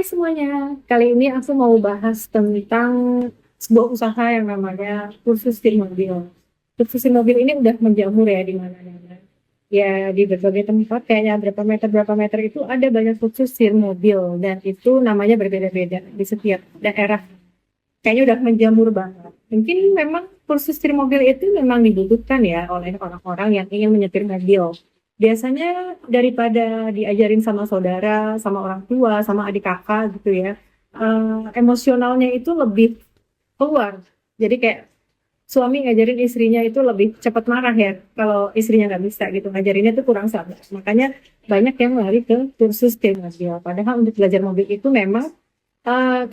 Hai semuanya, kali ini aku mau bahas tentang sebuah usaha yang namanya kursus setir mobil. Kursus setir mobil ini udah menjamur ya di mana-mana. Ya di berbagai tempat, kayaknya berapa meter itu ada banyak kursus setir mobil dan itu namanya berbeda-beda di setiap daerah. Kayaknya udah menjamur banget. Mungkin memang kursus setir mobil itu memang dibutuhkan ya oleh orang-orang yang ingin menyetir mobil. Biasanya daripada diajarin sama saudara, sama orang tua, sama adik kakak gitu ya, emosionalnya itu lebih keluar. Jadi kayak suami ngajarin istrinya itu lebih cepat marah ya, kalau istrinya nggak bisa gitu, ngajarinnya itu kurang sabar. Makanya banyak yang lari ke kursus setir mobil. Padahal untuk belajar mobil itu memang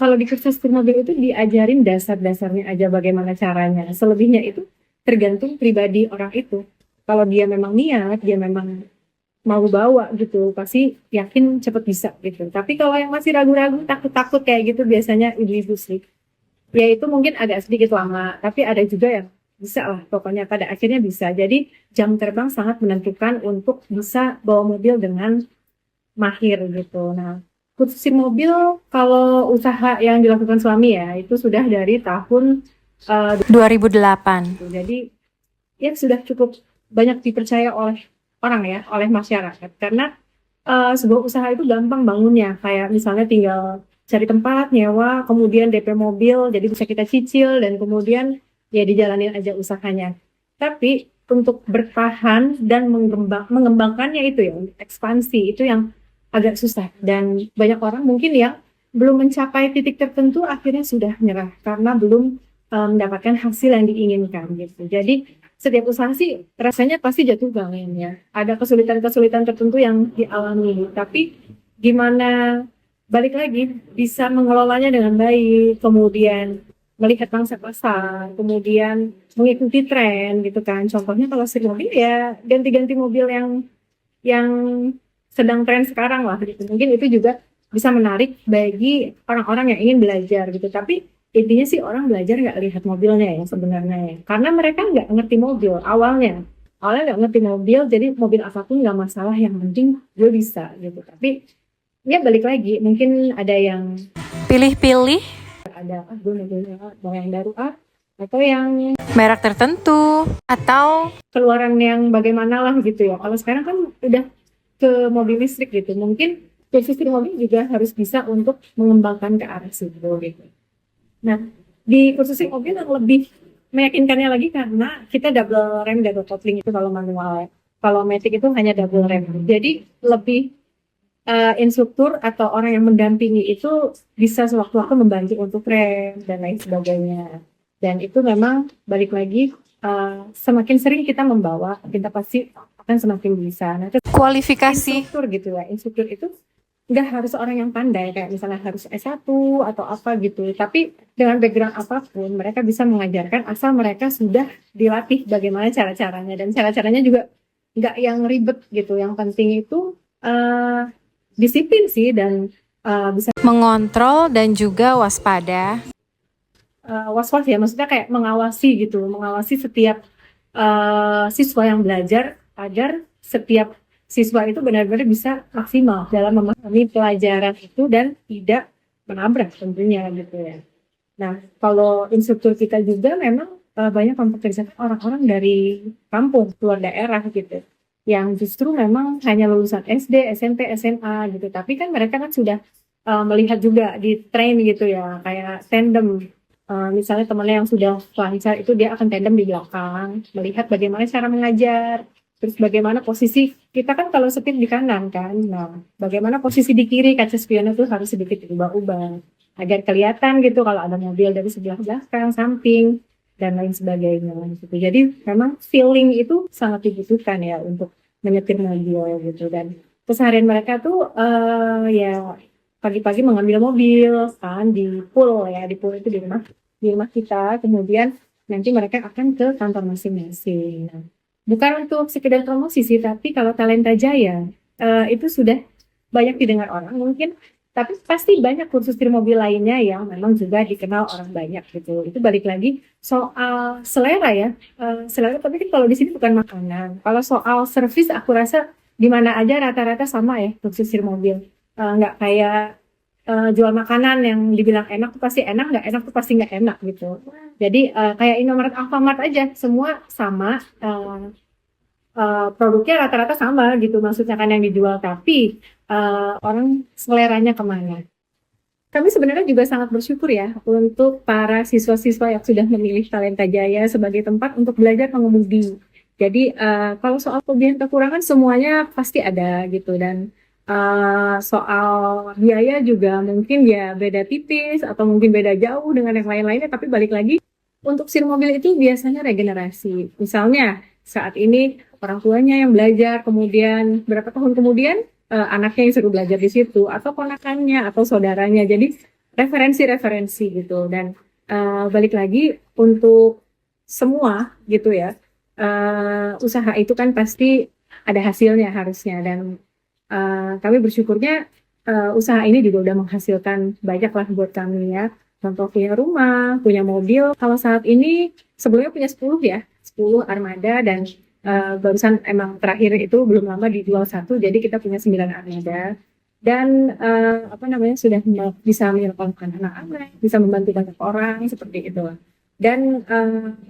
kalau di kursus setir mobil itu diajarin dasar-dasarnya aja bagaimana caranya. Selebihnya itu tergantung pribadi orang itu. Kalau dia memang niat, dia memang mau bawa gitu, pasti yakin cepet bisa gitu. Tapi kalau yang masih ragu-ragu, takut-takut kayak gitu biasanya ibu-ibu sih. Ya itu mungkin agak sedikit lama, tapi ada juga yang bisa lah, pokoknya pada akhirnya bisa. Jadi jam terbang sangat menentukan untuk bisa bawa mobil dengan mahir gitu. Nah, kursi mobil kalau usaha yang dilakukan suami ya, itu sudah dari tahun 2008. jadi ya sudah cukup banyak dipercaya oleh orang ya, oleh masyarakat. Karena sebuah usaha itu gampang bangunnya, kayak misalnya tinggal cari tempat, nyewa, kemudian DP mobil, jadi bisa kita cicil, dan kemudian ya dijalanin aja usahanya. Tapi untuk bertahan dan mengembangkannya itu ya, ekspansi itu yang agak susah. Dan banyak orang mungkin yang belum mencapai titik tertentu akhirnya sudah menyerah karena belum mendapatkan hasil yang diinginkan gitu. Jadi setiap usaha sih rasanya pasti jatuh bangun ya. Ada kesulitan-kesulitan tertentu yang dialami, tapi gimana balik lagi bisa mengelolanya dengan baik, kemudian melihat pangsa pasar, kemudian mengikuti tren gitu kan. Contohnya kalau setir mobil ya ganti-ganti mobil yang sedang tren sekarang lah gitu. Mungkin itu juga bisa menarik bagi orang-orang yang ingin belajar gitu. Tapi intinya sih orang belajar nggak lihat mobilnya ya sebenarnya ya. Karena mereka nggak ngerti mobil awalnya nggak ngerti mobil, jadi mobil apapun nggak masalah, yang penting gue bisa gitu. Tapi ya balik lagi, mungkin ada yang Pilih-pilih gue mobilnya mau yang baru atau yang merek tertentu atau keluaran yang bagaimana lah gitu ya. Kalau sekarang kan udah ke mobil listrik gitu, mungkin bisnis mobil juga harus bisa untuk mengembangkan ke arah situ gitu. Nah, di kursus mobil yang lebih meyakinkannya lagi karena kita double rem, double coupling itu kalau manual ya. Kalau matic itu hanya double rem. Jadi lebih instruktur atau orang yang mendampingi itu bisa sewaktu-waktu membantu untuk rem dan lain sebagainya. Dan itu memang balik lagi semakin sering kita membawa, kita pasti akan semakin bisa. Nah, kualifikasi. instruktur gitu ya. Instruktur itu nggak harus orang yang pandai, kayak misalnya harus S1 atau apa gitu. Tapi dengan background apapun, mereka bisa mengajarkan asal mereka sudah dilatih bagaimana cara-caranya. Dan cara-caranya juga nggak yang ribet gitu. Yang penting itu disiplin sih, dan bisa Mengontrol dan juga waspada. was-was ya. Maksudnya kayak mengawasi gitu. Mengawasi setiap siswa yang belajar agar setiap siswa itu benar-benar bisa maksimal dalam memahami pelajaran itu dan tidak menabrak tentunya gitu ya. Nah, kalau instruktur kita juga memang banyak mempekerjakan orang-orang dari kampung, luar daerah gitu, yang justru memang hanya lulusan SD, SMP, SMA gitu. Tapi kan mereka kan sudah melihat juga di train gitu ya, kayak tandem. Misalnya temannya yang sudah lancar itu dia akan tandem di belakang, melihat bagaimana cara mengajar, terus bagaimana posisi kita kan kalau setir di kanan kan, nah bagaimana posisi di kiri kaca spion itu harus sedikit diubah-ubah agar kelihatan gitu kalau ada mobil dari sebelah belakang, samping, dan lain sebagainya gitu. Jadi memang feeling itu sangat dibutuhkan ya untuk menyetir mobil gitu. Dan keseharian mereka tuh ya pagi-pagi mengambil mobil kan di pool ya, di pool itu di rumah kita, kemudian nanti mereka akan ke kantor masing-masing. Nah, bukan untuk sekedar promosi sih, tapi kalau Talenta Jaya itu sudah banyak didengar orang mungkin, tapi pasti banyak kursus setir mobil lainnya yang memang juga dikenal orang banyak gitu. Itu balik lagi soal selera ya, selera. Tapi kan kalau di sini bukan makanan. Kalau soal servis, aku rasa di mana aja rata-rata sama ya kursus setir mobil. Nggak kayak jual makanan yang dibilang enak tuh pasti enak, nggak enak tuh pasti nggak enak gitu. Jadi kayak Indomaret, Alfamart aja, semua sama, produknya rata-rata sama gitu, maksudnya kan yang dijual, tapi orang seleranya kemana. Kami sebenarnya juga sangat bersyukur ya untuk para siswa-siswa yang sudah memilih Talenta Jaya sebagai tempat untuk belajar mengemudi. Jadi kalau soal kelebihan kekurangan semuanya pasti ada gitu, dan soal biaya juga mungkin ya beda tipis atau mungkin beda jauh dengan yang lain-lainnya, tapi balik lagi untuk setir mobil itu biasanya regenerasi. Misalnya saat ini orang tuanya yang belajar, kemudian berapa tahun kemudian anaknya yang suruh belajar di situ, atau ponakannya atau saudaranya. Jadi referensi-referensi gitu. Dan balik lagi untuk semua gitu ya, usaha itu kan pasti ada hasilnya harusnya, dan kami bersyukurnya usaha ini juga udah menghasilkan banyak lah buat kami ya. Contoh punya rumah, punya mobil. Kalau saat ini sebelumnya punya 10 ya, 10 armada, dan barusan emang terakhir itu belum lama dijual satu, jadi kita punya 9 armada. Dan sudah bisa menyekolahkan anak-anak, bisa membantu banyak orang seperti itu. Dan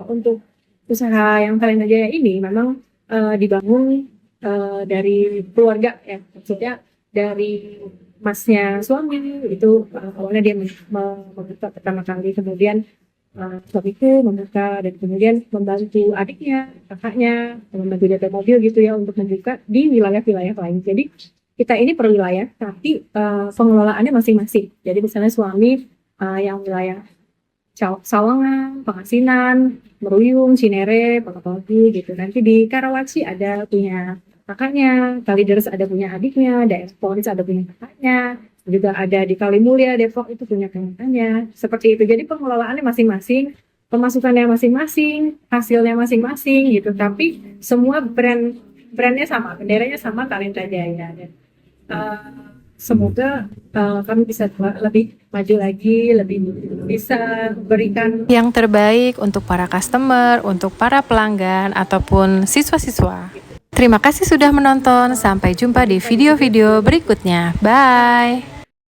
untuk usaha yang Talenta Jaya ini memang dibangun dari keluarga ya, maksudnya dari masnya suami itu awalnya dia membuka pertama kali, kemudian suamiku membuka, dan kemudian membantu adiknya, kakaknya, membantu jaga mobil gitu ya untuk membuka di wilayah-wilayah lain. Jadi kita ini per wilayah, tapi pengelolaannya masing-masing. Jadi misalnya suami yang wilayah Sawangan, Pangasinan, Meruyung, Cinere, Pekotodi gitu. Nanti di Karawaci ada punya kakaknya, Kalideres ada punya adiknya, daerah Polres ada punya kakaknya, juga ada di Kalimulya, Depok itu punya kakaknya. Seperti itu. Jadi pengelolaannya masing-masing, pemasukannya masing-masing, hasilnya masing-masing gitu. Tapi semua brandnya sama, benderanya sama, Talenta Jaya. Semoga kami bisa lebih maju lagi, lebih bisa berikan Yang terbaik untuk para customer, untuk para pelanggan, ataupun siswa-siswa. Terima kasih sudah menonton, sampai jumpa di video-video berikutnya. Bye!